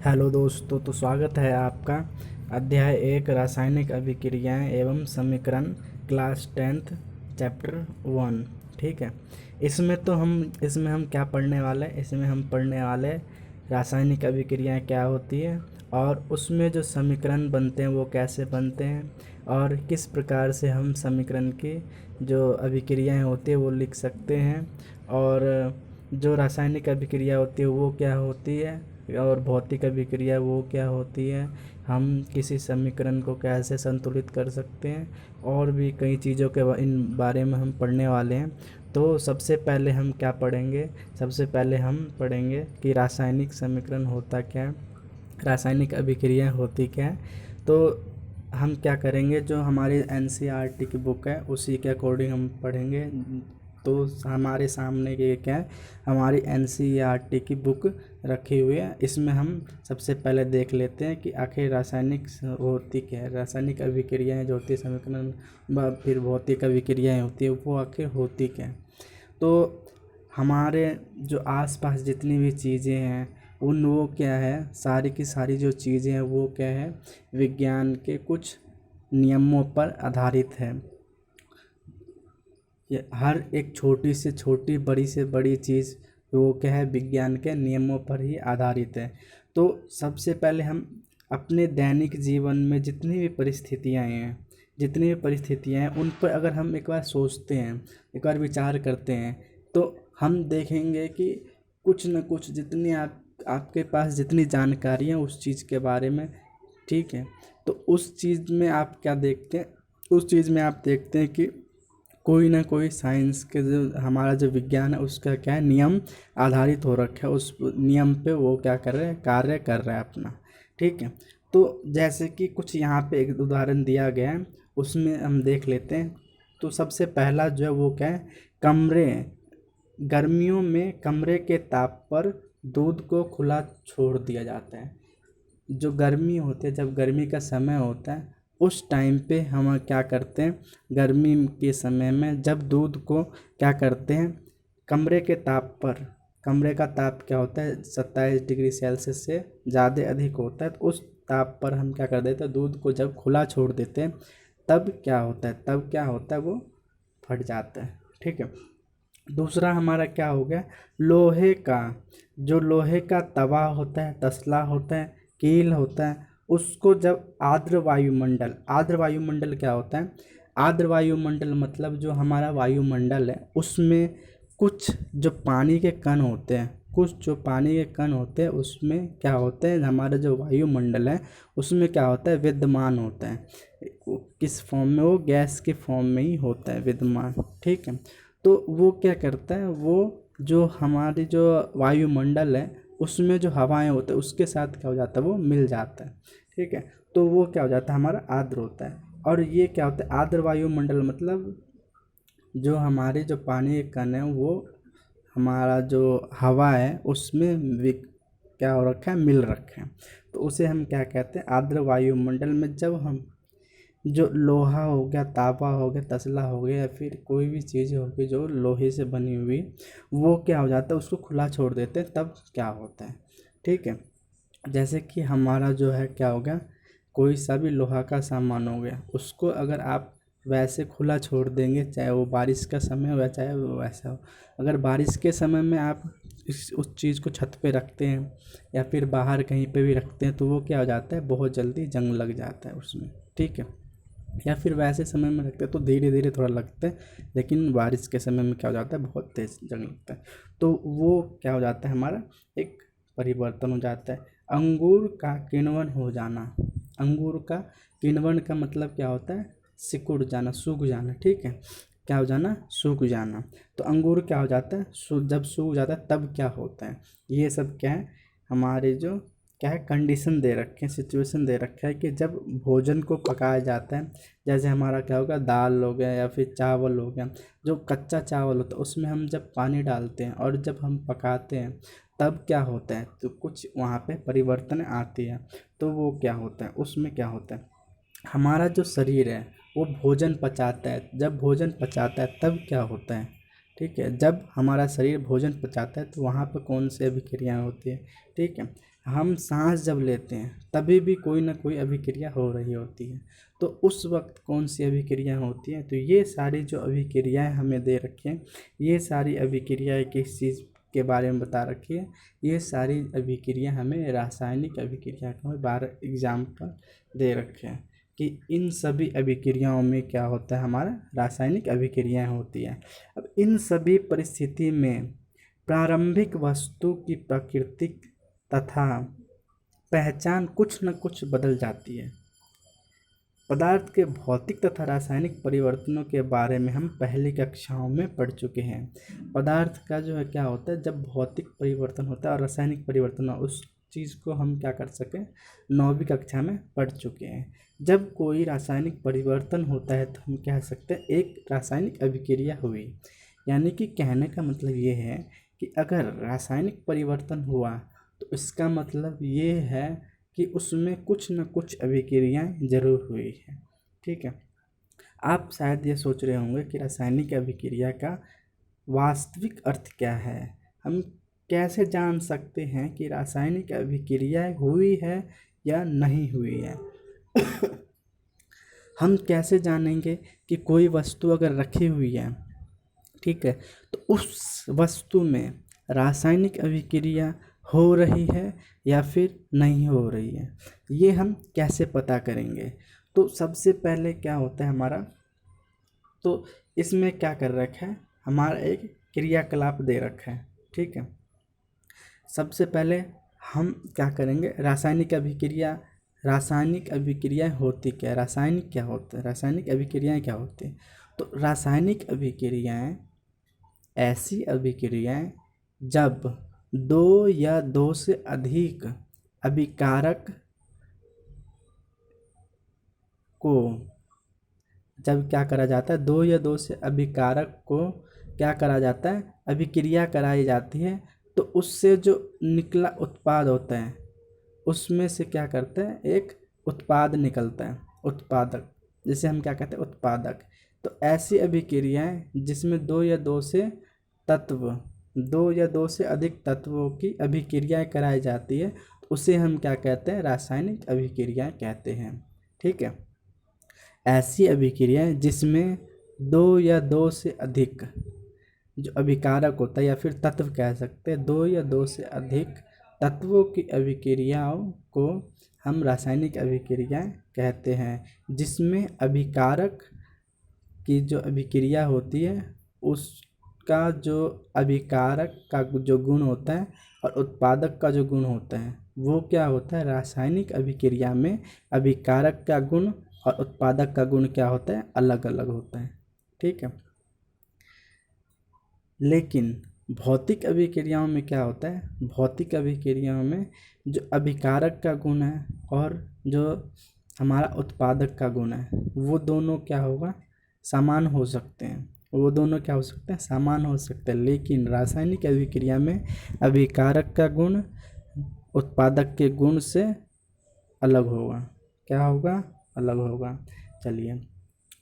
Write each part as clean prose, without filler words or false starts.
Hello दोस्तों, तो स्वागत है आपका अध्याय 1 रासायनिक अभिक्रियाएं एवं समीकरण क्लास 10th चैप्टर 1। ठीक है। इसमें हम क्या पढ़ने वाले हैं? इसमें हम पढ़ने वाले रासायनिक अभिक्रियाएं क्या होती है और उसमें जो समीकरण बनते हैं वो कैसे बनते हैं और किस प्रकार से हम समीकरण की जो अभिक्रियाएं होती है वो लिख सकते हैं और जो रासायनिक अभिक्रिया होती है वो क्या होती है और भौतिक अभिक्रिया वो क्या होती है, हम किसी समीकरण को कैसे संतुलित कर सकते हैं और भी कई चीज़ों के इन बारे में हम पढ़ने वाले हैं। तो सबसे पहले हम क्या पढ़ेंगे? सबसे पहले हम पढ़ेंगे कि रासायनिक समीकरण होता क्या है, रासायनिक अभिक्रिया होती क्या है। तो हम क्या करेंगे, जो हमारी एनसीईआरटी की बुक है उसी के अकॉर्डिंग हम पढ़ेंगे। तो हमारे सामने ये क्या है, हमारी एनसीईआरटी की बुक रखी हुई है। इसमें हम सबसे पहले देख लेते हैं कि आखिर रासायनिक होती क्या है, रासायनिक अभिक्रियाएं जो होती है समीकरण फिर भौतिक अभिक्रियाएं होती है वो आखिर होती क्या है। तो हमारे जो आसपास जितनी भी चीज़ें हैं वो क्या है, सारी की सारी जो चीज़ें हैं वो क्या है, विज्ञान के कुछ नियमों पर आधारित है। ये हर एक छोटी से छोटी बड़ी से बड़ी चीज़ वो क्या है, विज्ञान के नियमों पर ही आधारित है। तो सबसे पहले हम अपने दैनिक जीवन में जितनी भी परिस्थितियाँ हैं उन पर अगर हम एक बार सोचते हैं, एक बार विचार करते हैं, तो हम देखेंगे कि कुछ न कुछ जितनी आपके पास जितनी जानकारी है उस चीज़ के बारे में, ठीक है, तो उस चीज़ में आप क्या देखते हैं, उस चीज़ में आप देखते हैं कि कोई ना कोई साइंस के जो हमारा जो विज्ञान है उसका क्या है, नियम आधारित हो रखा है, उस नियम पे वो क्या कर रहे हैं, कार्य कर रहे हैं अपना। ठीक है। तो जैसे कि कुछ यहाँ पे एक उदाहरण दिया गया है, उसमें हम देख लेते हैं। तो सबसे पहला जो है वो क्या है, गर्मियों में कमरे के ताप पर दूध को खुला छोड़ दिया जाता है। जो गर्मी होती है, जब गर्मी का समय होता है उस टाइम पे हम क्या करते हैं, गर्मी के समय में जब दूध को क्या करते हैं, कमरे के ताप पर, कमरे का ताप क्या होता है 27 डिग्री सेल्सियस से ज़्यादा अधिक होता है, तो उस ताप पर हम क्या कर देते हैं, दूध को जब खुला छोड़ देते हैं तब क्या होता है वो फट जाता है। ठीक है। दूसरा हमारा क्या हो गया, लोहे का तवा होता है, तसला होता है, कील होता है, उसको जब आर्द्र वायुमंडल क्या होता है, आर्द्र वायुमंडल मतलब जो हमारा वायुमंडल है उसमें कुछ जो पानी के कण होते हैं उसमें क्या होते हैं, हमारा जो वायुमंडल है उसमें क्या होता है, विद्यमान होता है। किस फॉर्म में? वो गैस के फॉर्म में ही होता है विद्यमान। ठीक है। तो वो क्या करता है, वो जो हमारी जो वायुमंडल है उसमें जो हवाएं होते हैं उसके साथ क्या हो जाता है, वो मिल जाता है। ठीक है। तो वो क्या हो जाता है, हमारा आर्द्र होता है। और ये क्या होता है, आर्द्र वायुमंडल मतलब जो हमारे जो पानी के कण है वो हमारा जो हवा है उसमें क्या हो रखा है, मिल रखा है। तो उसे हम क्या कहते हैं, आर्द्र वायुमंडल में जब हम जो लोहा हो गया, तांबा हो गया, तसला हो गया या फिर कोई भी चीज़ होगी जो लोहे से बनी हुई, वो क्या हो जाता है, उसको खुला छोड़ देते हैं तब क्या होता है। ठीक है। जैसे कि हमारा जो है क्या हो गया, कोई सा भी लोहा का सामान हो गया, उसको अगर आप वैसे खुला छोड़ देंगे, चाहे वो बारिश का समय हो या चाहे वो वैसा हो, अगर बारिश के समय में आप उस चीज़ को छत पे रखते हैं या फिर बाहर कहीं पे भी रखते हैं तो वो क्या हो जाता है, बहुत जल्दी जंग लग जाता है उसमें। ठीक है। या फिर वैसे समय में रखते हैं तो धीरे धीरे थोड़ा लगता है, लेकिन बारिश के समय में क्या हो जाता है, बहुत तेज जंग लगता है। तो वो क्या हो जाता है, हमारा एक परिवर्तन हो जाता है। अंगूर का किण्वन हो जाना, अंगूर का किण्वन का मतलब क्या होता है, सिकुड़ जाना, सूख जाना। ठीक है। क्या हो जाना, सूख जाना। तो अंगूर क्या हो जाता है, जब सूख जाता है तब क्या होता है, ये सब क्या है, हमारे जो क्या है, कंडीशन दे रखे हैं, सिचुएशन दे रखा है कि जब भोजन को पकाया जाता है, जैसे हमारा क्या होगा, दाल हो गया या फिर चावल हो गया, जो कच्चा चावल होता है उसमें हम जब पानी डालते हैं और जब हम पकाते हैं तब क्या होता है, तो कुछ वहाँ पे परिवर्तन आती है। तो वो क्या होता है, उसमें क्या होता है, हमारा जो शरीर है वो भोजन पचाता है, जब भोजन पचाता है तब क्या होता है। ठीक है। जब हमारा शरीर भोजन पचाता है तो वहाँ पर कौन सी अभिक्रियाएँ होती है। ठीक है। हम सांस जब लेते हैं तभी भी कोई ना कोई अभिक्रिया हो रही होती है। तो उस वक्त कौन सी अभिक्रिया होती है? तो ये सारी जो अभिक्रियाएं हमें दे रखी हैं, ये सारी अभिक्रियाएं किस चीज़ के बारे में बता रखी है? ये सारी अभिक्रिया हमें रासायनिक अभिक्रिया का 12 एग्जाम्पल दे रखे हैं कि इन सभी अभिक्रियाओं में क्या होता है, हमारा रासायनिक अभिक्रियाएं होती है। अब इन सभी परिस्थिति में प्रारंभिक वस्तु की प्राकृतिक तथा पहचान कुछ न कुछ बदल जाती है। पदार्थ के भौतिक तथा रासायनिक परिवर्तनों के बारे में हम पहली कक्षाओं में पढ़ चुके हैं। पदार्थ का जो है क्या होता है, जब भौतिक परिवर्तन होता है और रासायनिक परिवर्तन, उस चीज़ को हम क्या कर सकें, 9वीं कक्षा में पढ़ चुके हैं। जब कोई रासायनिक परिवर्तन होता है तो हम कह सकते हैं एक रासायनिक अभिक्रिया हुई। यानी कि कहने का मतलब ये है कि अगर रासायनिक परिवर्तन हुआ तो इसका मतलब ये है कि उसमें कुछ न कुछ अभिक्रियाएं जरूर हुई है। ठीक है। आप शायद ये सोच रहे होंगे कि रासायनिक अभिक्रिया का वास्तविक अर्थ क्या है, हम कैसे जान सकते हैं कि रासायनिक अभिक्रिया हुई है या नहीं हुई है। हम कैसे जानेंगे कि कोई वस्तु अगर रखी हुई है, ठीक है, तो उस वस्तु में रासायनिक अभिक्रिया हो रही है या फिर नहीं हो रही है, ये हम कैसे पता करेंगे? तो सबसे पहले क्या होता है हमारा, तो इसमें क्या कर रखा है, हमारा एक क्रियाकलाप दे रखा है। ठीक है। सबसे पहले हम क्या करेंगे, रासायनिक अभिक्रिया होती क्या है, रासायनिक क्या होता है, रासायनिक अभिक्रियाएं क्या होती हैं? तो रासायनिक अभिक्रियाएं ऐसी अभिक्रियाएं जब 2 या 2 से अधिक अभिकारक को, जब क्या करा जाता है, 2 या 2 से अभिकारक को क्या करा जाता है, अभिक्रिया कराई जाती है। तो उससे जो निकला उत्पाद होता है उसमें से क्या करते हैं, एक उत्पाद निकलता है, उत्पादक, जिसे हम क्या कहते हैं, उत्पादक। तो ऐसी अभिक्रियाएं जिसमें 2 या 2 से तत्व, 2 या 2 से अधिक तत्वों की अभिक्रियाएं कराई जाती है, तो उसे हम क्या कहते हैं, रासायनिक अभिक्रियाएं कहते हैं। ठीक है। ऐसी अभिक्रियाएं जिसमें 2 या 2 से अधिक जो अभिकारक होता है या फिर तत्व कह सकते हैं, 2 या 2 से अधिक तत्वों की अभिक्रियाओं को हम रासायनिक अभिक्रियाएं कहते हैं, जिसमें अभिकारक की जो अभिक्रिया होती है उसका जो अभिकारक का जो गुण होता है और उत्पादक का जो गुण होता है वो क्या होता है, रासायनिक अभिक्रिया में अभिकारक का गुण और उत्पादक का गुण क्या होता है, अलग अलग होता है। ठीक है। लेकिन भौतिक अभिक्रियाओं में क्या होता है, भौतिक अभिक्रियाओं में जो अभिकारक का गुण है और जो हमारा उत्पादक का गुण है वो दोनों क्या होगा, समान हो सकते हैं, वो दोनों क्या हो सकते हैं, समान हो सकते हैं। लेकिन रासायनिक अभिक्रिया में अभिकारक का गुण उत्पादक के गुण से अलग होगा। क्या होगा, अलग होगा। चलिए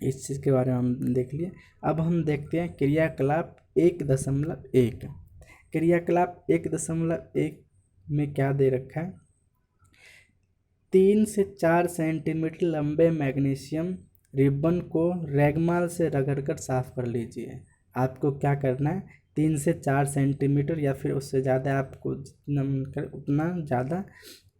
इस चीज़ के बारे में हम देख लिए। अब हम देखते हैं क्रियाकलाप 1.1। क्रियाकलाप 1.1 में क्या दे रखा है, 3 से 4 सेंटीमीटर लंबे मैग्नीशियम रिबन को रैगमाल से रगड़कर साफ कर लीजिए। आपको क्या करना है, 3 से 4 सेंटीमीटर या फिर उससे ज़्यादा, आपको जितना मन करे उतना ज़्यादा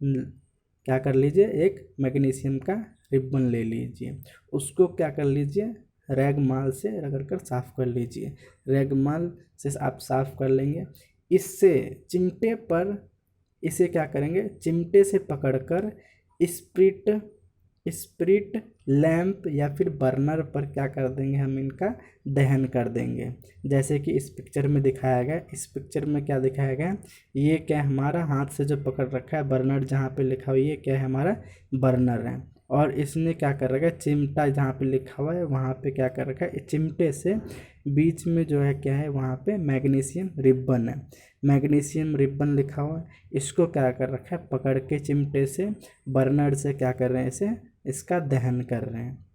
क्या कर लीजिए, एक मैग्नीशियम का रिबन ले लीजिए, उसको क्या कर लीजिए, रैगमाल से रगड़कर साफ़ कर लीजिए। रैगमाल से आप साफ़ कर लेंगे। इससे चिमटे पर, इसे क्या करेंगे, चिमटे से पकड़कर स्प्रिट लैंप या फिर बर्नर पर क्या कर देंगे, हम इनका दहन कर देंगे। जैसे कि इस पिक्चर में दिखाया गया, इस पिक्चर में क्या दिखाया गया, ये क्या है, हमारा हाथ से जो पकड़ रखा है बर्नर, जहाँ पे लिखा हुआ है ये क्या है, हमारा बर्नर है। और इसने क्या कर रखा है, चिमटा जहाँ पे लिखा हुआ है वहाँ पे क्या कर रखा है, चिमटे से बीच में जो है क्या है, वहाँ पे मैग्नीशियम रिबन है, मैग्नीशियम रिबन लिखा हुआ है। इसको क्या कर रखा है, पकड़ के चिमटे से बर्नर से क्या कर रहे हैं, इसे इसका दहन कर रहे हैं।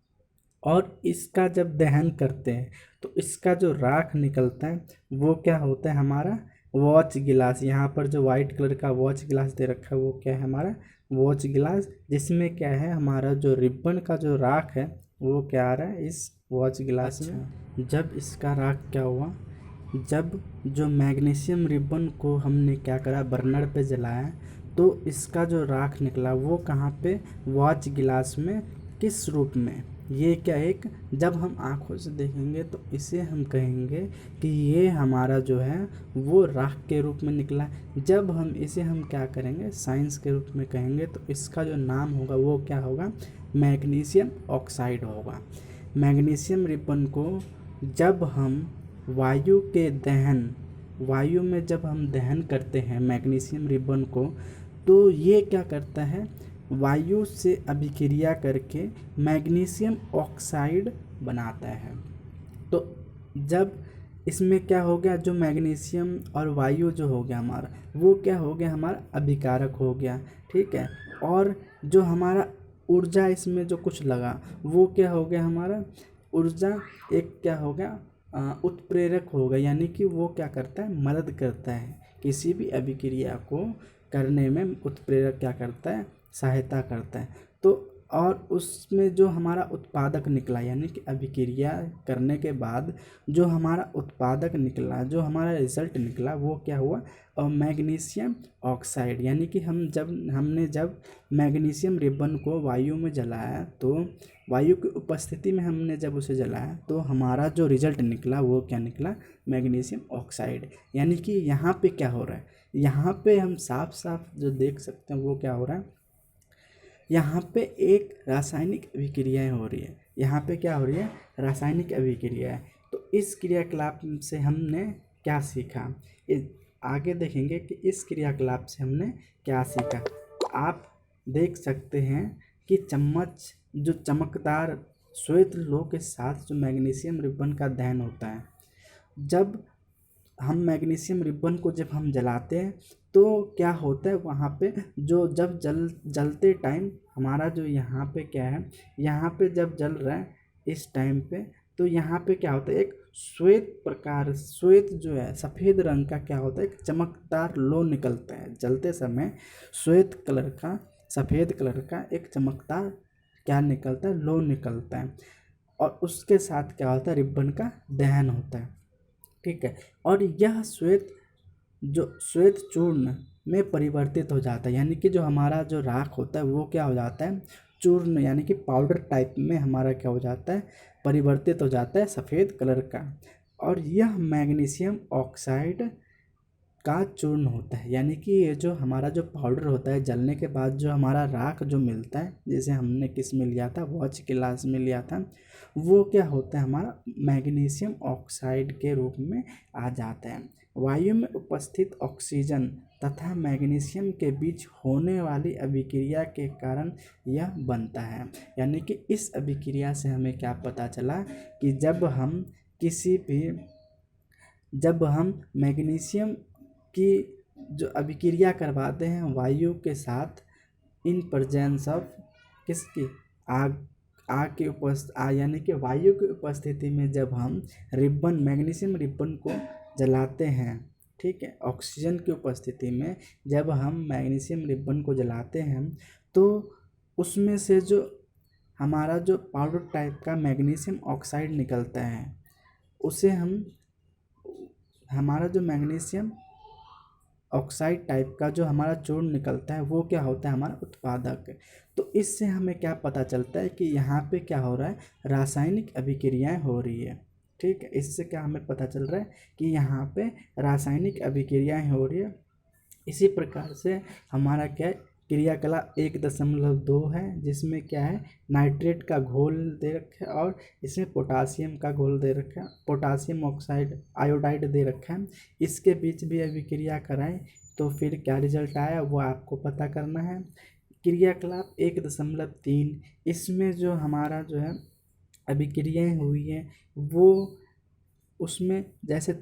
और इसका जब दहन करते हैं तो इसका जो राख निकलता है वो क्या होता है, हमारा वॉच गिलास, यहाँ पर जो वाइट कलर का वॉच गिलास दे रखा है वो क्या है हमारा वॉच गिलास, जिसमें क्या है हमारा जो रिबन का जो राख है वो क्या आ रहा है इस वॉच गिलास में। जब इसका राख क्या हुआ, जब जो मैग्नीशियम रिबन को हमने क्या करा बर्नर पे जलाया तो इसका जो राख निकला वो कहाँ पे, वॉच गिलास में, किस रूप में, ये क्या एक, जब हम आँखों से देखेंगे तो इसे हम कहेंगे कि ये हमारा जो है वो राख के रूप में निकला। जब हम इसे हम क्या करेंगे साइंस के रूप में कहेंगे तो इसका जो नाम होगा वो क्या होगा, मैग्नीशियम ऑक्साइड होगा। मैग्नीशियम रिबन को जब हम वायु के दहन, वायु में जब हम दहन करते हैं मैग्नीशियम रिबन को तो ये क्या करता है, वायु से अभिक्रिया करके मैग्नीशियम ऑक्साइड बनाता है। तो जब इसमें क्या हो गया, जो मैग्नीशियम और वायु जो हो गया हमारा वो क्या हो गया, हमारा अभिकारक हो गया, ठीक है। और जो हमारा ऊर्जा इसमें जो कुछ लगा वो क्या हो गया, हमारा ऊर्जा एक क्या हो गया, उत्प्रेरक हो गया, यानी कि वो क्या करता है, मदद करता है किसी भी अभिक्रिया को करने में, उत्प्रेरक क्या करता है, सहायता करता है। तो और उसमें जो हमारा उत्पादक निकला, यानी कि अभिक्रिया करने के बाद जो हमारा उत्पादक निकला, जो हमारा रिजल्ट निकला वो क्या हुआ, और मैग्नीशियम ऑक्साइड। यानी कि हमने जब मैग्नीशियम रिबन को वायु में जलाया तो वायु की उपस्थिति में हमने जब उसे जलाया तो हमारा जो रिजल्ट निकला वो क्या निकला, मैग्नीशियम ऑक्साइड। यानी कि यहाँ पे क्या हो रहा है, यहाँ पे हम साफ साफ जो देख सकते हैं वो क्या हो रहा है, यहाँ पे एक रासायनिक अभिक्रियाएं हो रही है। यहाँ पे क्या हो रही है, रासायनिक अभिक्रिया है। तो इस क्रियाकलाप से हमने क्या सीखा, आगे देखेंगे कि इस क्रियाकलाप से हमने क्या सीखा। आप देख सकते हैं कि चम्मच जो चमकदार श्वेत लोह के साथ जो मैग्नीशियम रिबन का दहन होता है, जब हम मैग्नीशियम रिबन को जब हम जलाते हैं तो क्या होता है, वहाँ पे जो जब जलते टाइम हमारा जो यहाँ पे क्या है, यहाँ पे जब जल रहा है इस टाइम पे तो यहाँ पे क्या होता है, एक श्वेत जो है सफ़ेद रंग का क्या होता है, एक चमकदार लो निकलता है जलते समय, श्वेत कलर का, सफ़ेद कलर का एक चमकदार क्या निकलता है, लो निकलता है। और उसके साथ क्या होता है, रिबन का दहन होता है, ठीक है। और यह श्वेत चूर्ण में परिवर्तित हो जाता है, यानी कि जो हमारा जो राख होता है वो क्या हो जाता है, चूर्ण यानी कि पाउडर टाइप में हमारा क्या हो जाता है, परिवर्तित हो जाता है सफ़ेद कलर का। और यह मैग्नीशियम ऑक्साइड का चूर्ण होता है, यानी कि ये जो हमारा जो पाउडर होता है जलने के बाद जो हमारा राख जो मिलता है, जैसे हमने किस में लिया था, वॉच गिलास में लिया था, वो क्या होता है, हमारा मैग्नीशियम ऑक्साइड के रूप में आ जाता है। वायु में उपस्थित ऑक्सीजन तथा मैग्नीशियम के बीच होने वाली अभिक्रिया के कारण यह बनता है। यानी कि इस अभिक्रिया से हमें क्या पता चला कि जब हम मैग्नीशियम की जो अभिक्रिया करवाते हैं वायु के साथ, इन प्रेजेंस ऑफ किसकी, आग की यानी कि वायु की उपस्थिति में जब हम मैग्नीशियम रिबन को जलाते हैं, ठीक है, ऑक्सीजन की उपस्थिति में जब हम मैग्नीशियम रिबन को जलाते हैं तो उसमें से जो हमारा जो पाउडर टाइप का मैग्नीशियम ऑक्साइड निकलता है उसे हमारा जो मैग्नीशियम ऑक्साइड टाइप का जो हमारा चूर्ण निकलता है वो क्या होता है, हमारा उत्पादक। तो इससे हमें क्या पता चलता है कि यहाँ पे क्या हो रहा है, रासायनिक अभिक्रियाएं हो रही है, ठीक है। इससे क्या हमें पता चल रहा है कि यहाँ पे रासायनिक अभिक्रियाएं हो रही है। इसी प्रकार से हमारा क्या है, क्रियाकलाप 1.2 है, जिसमें क्या है, नाइट्रेट का घोल दे रखा है और इसमें पोटासियम का घोल दे रखा है, पोटासियम ऑक्साइड आयोडाइड दे रखा है। इसके बीच भी अभिक्रिया कराएं तो फिर क्या रिजल्ट आया वो आपको पता करना है। क्रियाकलाप 1.3, इसमें जो हमारा जो है अभिक्रियाएं हुई हैं वो उसमें जैसे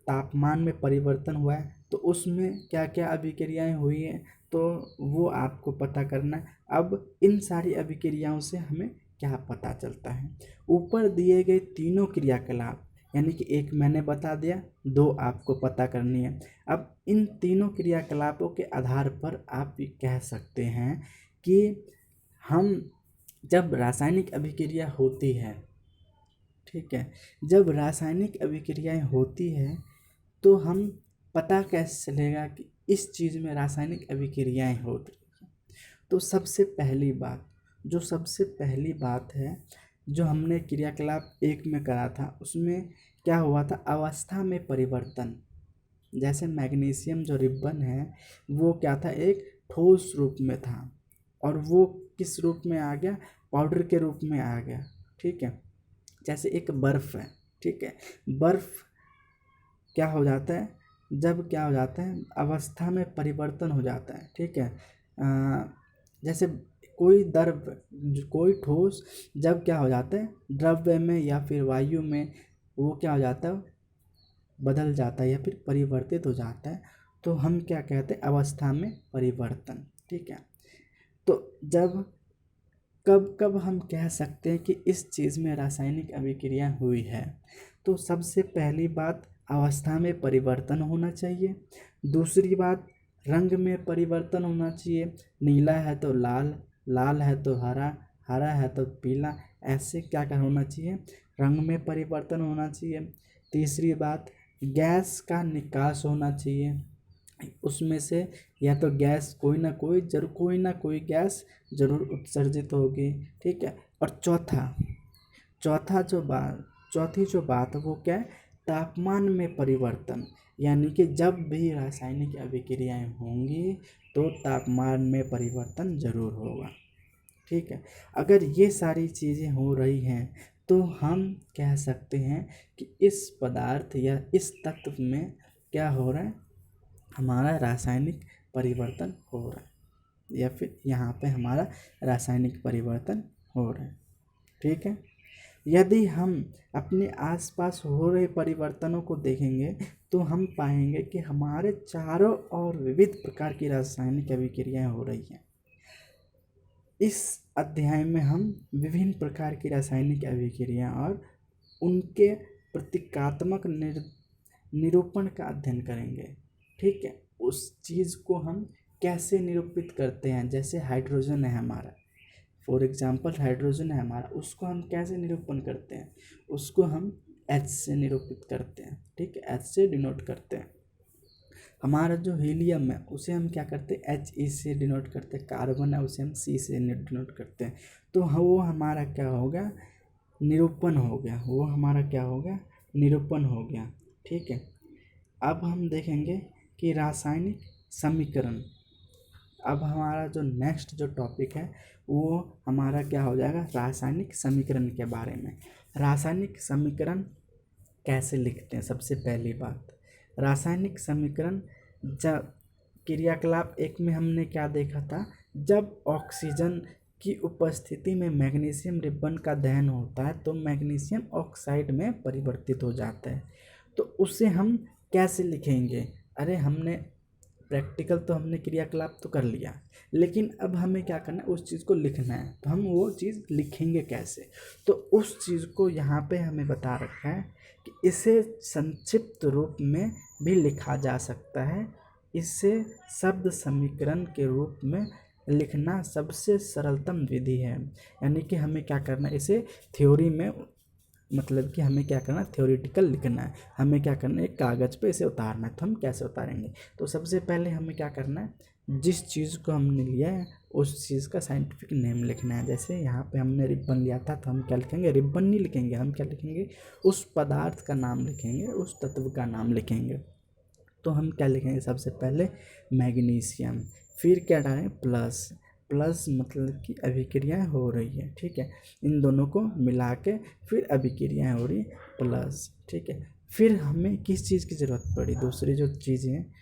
तापमान में परिवर्तन हुआ है तो उसमें क्या क्या अभिक्रियाएं हुई हैं तो वो आपको पता करना है। अब इन सारी अभिक्रियाओं से हमें क्या पता चलता है, ऊपर दिए गए तीनों क्रियाकलाप यानी कि एक मैंने बता दिया, दो आपको पता करनी है। अब इन तीनों क्रियाकलापों के आधार पर आप ये कह सकते हैं कि हम जब रासायनिक अभिक्रिया होती है, ठीक है, जब रासायनिक अभिक्रियाएं होती है तो हम पता कैसे चलेगा कि इस चीज़ में रासायनिक अभिक्रियाएं हो रही हैं। तो सबसे पहली बात है जो हमने क्रियाकलाप 1 में करा था, उसमें क्या हुआ था, अवस्था में परिवर्तन। जैसे मैग्नीशियम जो रिबन है वो क्या था, एक ठोस रूप में था और वो किस रूप में आ गया, पाउडर के रूप में आ गया, ठीक है। जैसे एक बर्फ़ है, ठीक है, बर्फ़ क्या हो जाता है, जब क्या हो जाता है, अवस्था में परिवर्तन हो जाता है, ठीक है। जैसे कोई ठोस जब क्या हो जाता है, द्रव्य में या फिर वायु में वो क्या हो जाता है, बदल जाता है या फिर परिवर्तित हो जाता है, तो हम क्या कहते हैं, अवस्था में परिवर्तन, ठीक है। तो जब कब कब हम कह सकते हैं कि इस चीज़ में रासायनिक अभिक्रिया हुई है, तो सबसे पहली बात अवस्था में परिवर्तन होना चाहिए। दूसरी बात रंग में परिवर्तन होना चाहिए, नीला है तो लाल, लाल है तो हरा, हरा है तो पीला, ऐसे क्या क्या होना चाहिए, रंग में परिवर्तन होना चाहिए। तीसरी बात गैस का निकास होना चाहिए, उसमें से या तो गैस कोई ना कोई गैस जरूर उत्सर्जित होगी, ठीक है। और चौथी जो बात वो क्या है, तापमान में परिवर्तन, यानी कि जब भी रासायनिक अभिक्रियाएं होंगी तो तापमान में परिवर्तन जरूर होगा, ठीक है। अगर ये सारी चीज़ें हो रही हैं तो हम कह सकते हैं कि इस पदार्थ या इस तत्व में क्या हो रहा है, हमारा रासायनिक परिवर्तन हो रहा है, या फिर यहाँ पे हमारा रासायनिक परिवर्तन हो रहा है, ठीक है। यदि हम अपने आसपास हो रहे परिवर्तनों को देखेंगे तो हम पाएंगे कि हमारे चारों ओर विविध प्रकार की रासायनिक अभिक्रियाएं हो रही हैं। इस अध्याय में हम विभिन्न प्रकार की रासायनिक अभिक्रिया और उनके प्रतीकात्मक निरूपण का अध्ययन करेंगे, ठीक है। उस चीज़ को हम कैसे निरूपित करते हैं, जैसे हाइड्रोजन है हमारा, फॉर एग्जांपल हाइड्रोजन है हमारा, उसको हम कैसे निरूपण करते हैं, उसको हम H से निरूपित करते हैं, ठीक है, H से डिनोट करते हैं। हमारा जो हीलियम है उसे हम क्या करते हैं, He से डिनोट करते हैं। कार्बन है उसे हम C से डिनोट करते हैं। तो वो हमारा क्या हो गया, निरूपण हो गया, वो हमारा क्या हो गया, निरूपण हो गया, ठीक है। अब हम देखेंगे कि रासायनिक समीकरण, अब हमारा जो नेक्स्ट जो टॉपिक है वो हमारा क्या हो जाएगा, रासायनिक समीकरण के बारे में। रासायनिक समीकरण कैसे लिखते हैं, सबसे पहली बात, रासायनिक समीकरण जब क्रियाकलाप 1 में हमने क्या देखा था, जब ऑक्सीजन की उपस्थिति में मैग्नीशियम रिबन का दहन होता है तो मैग्नीशियम ऑक्साइड में परिवर्तित हो जाता है। तो उसे हम कैसे लिखेंगे, अरे हमने प्रैक्टिकल तो हमने क्रियाकलाप तो कर लिया, लेकिन अब हमें क्या करना है, उस चीज़ को लिखना है, तो हम वो चीज़ लिखेंगे कैसे, तो उस चीज़ को यहाँ पे हमें बता रखा है कि इसे संक्षिप्त रूप में भी लिखा जा सकता है। इसे शब्द समीकरण के रूप में लिखना सबसे सरलतम विधि है, यानी कि हमें क्या करना है, इसे थ्योरी में, मतलब कि हमें क्या करना है, थ्योरेटिकल लिखना है, हमें क्या करना है, एक कागज़ पे इसे उतारना है। तो हम कैसे उतारेंगे, तो सबसे पहले हमें क्या करना है, जिस चीज़ को हमने लिया है उस चीज़ का साइंटिफिक नेम लिखना है। जैसे यहाँ पे हमने रिबन लिया था तो हम क्या लिखेंगे, रिबन नहीं लिखेंगे, हम क्या लिखेंगे, उस पदार्थ का नाम लिखेंगे, उस तत्व का नाम लिखेंगे। तो हम क्या लिखेंगे, सबसे पहले मैग्नीशियम, फिर क्या डालें, प्लस, प्लस मतलब कि अभिक्रियाएँ हो रही है, ठीक है, इन दोनों को मिला के फिर अभिक्रियाएँ हो रही प्लस, ठीक है। फिर हमें किस चीज़ की ज़रूरत पड़ी, दूसरी जो चीज़ें हैं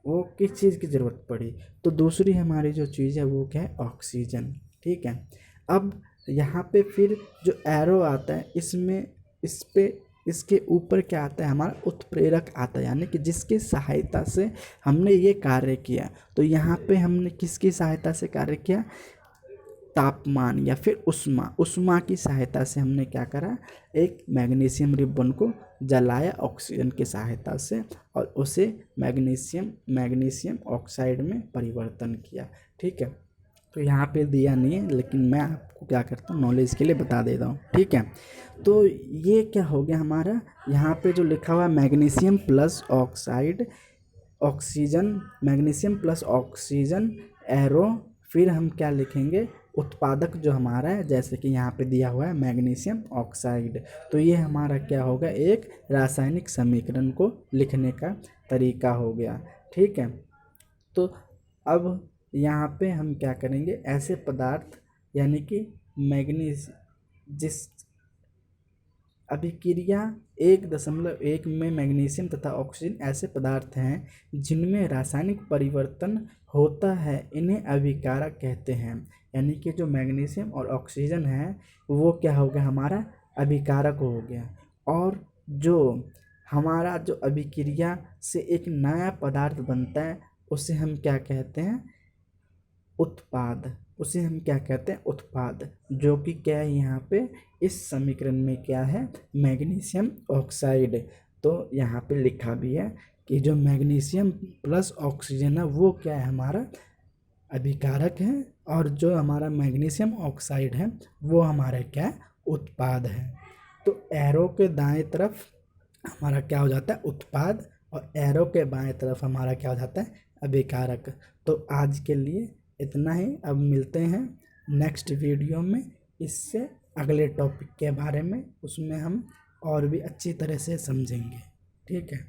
वो किस चीज़ की ज़रूरत पड़ी, तो दूसरी हमारी जो चीज़ है वो क्या है, ऑक्सीजन, ठीक है। अब यहाँ पे फिर जो एरो आता है इसमें, इस पे इसके ऊपर क्या आता है, हमारा उत्प्रेरक आता है, यानी कि जिसकी सहायता से हमने ये कार्य किया। तो यहाँ पे हमने किसकी सहायता से कार्य किया, तापमान या फिर उष्मा की सहायता से हमने क्या करा, एक मैग्नीशियम रिबन को जलाया ऑक्सीजन की सहायता से और उसे मैग्नीशियम ऑक्साइड में परिवर्तन किया। ठीक है, तो यहाँ पे दिया नहीं है लेकिन मैं आपको क्या करता हूँ नॉलेज के लिए बता देता हूँ। ठीक है, तो ये क्या हो गया हमारा, यहाँ पे जो लिखा हुआ magnesium plus oxide oxygen, magnesium plus oxygen arrow, फिर हम क्या लिखेंगे उत्पादक जो हमारा है, जैसे कि यहाँ पे दिया हुआ है मैग्नीशियम ऑक्साइड। तो ये हमारा क्या होगा, एक रासायनिक समीकरण को लिखने का तरीका हो गया। ठीक है, तो अब यहाँ पे हम क्या करेंगे, ऐसे पदार्थ यानी कि जिस अभिक्रिया 1.1 में मैग्नीशियम तथा ऑक्सीजन ऐसे पदार्थ हैं जिनमें रासायनिक परिवर्तन होता है, इन्हें अभिकारक कहते हैं। यानी कि जो मैग्नीशियम और ऑक्सीजन है वो क्या हो गया, हमारा अभिकारक हो गया। और जो हमारा जो अभिक्रिया से एक नया पदार्थ बनता है उसे हम क्या कहते हैं, उत्पाद। उसे हम क्या कहते हैं, उत्पाद, जो कि क्या है यहाँ पे इस समीकरण में क्या है, मैग्नीशियम ऑक्साइड। तो यहाँ पे लिखा भी है कि जो मैग्नीशियम प्लस ऑक्सीजन है वो क्या है, हमारा अभिकारक है, और जो हमारा मैग्नीशियम ऑक्साइड है वो हमारा क्या उत्पाद है। तो एरो के दाएं तरफ हमारा क्या हो जाता है, उत्पाद, और एरो के बाएं तरफ हमारा क्या हो जाता है, अभिकारक। तो आज के लिए इतना ही, अब मिलते हैं नेक्स्ट वीडियो में इससे अगले टॉपिक के बारे में, उसमें हम और भी अच्छी तरह से समझेंगे। ठीक है।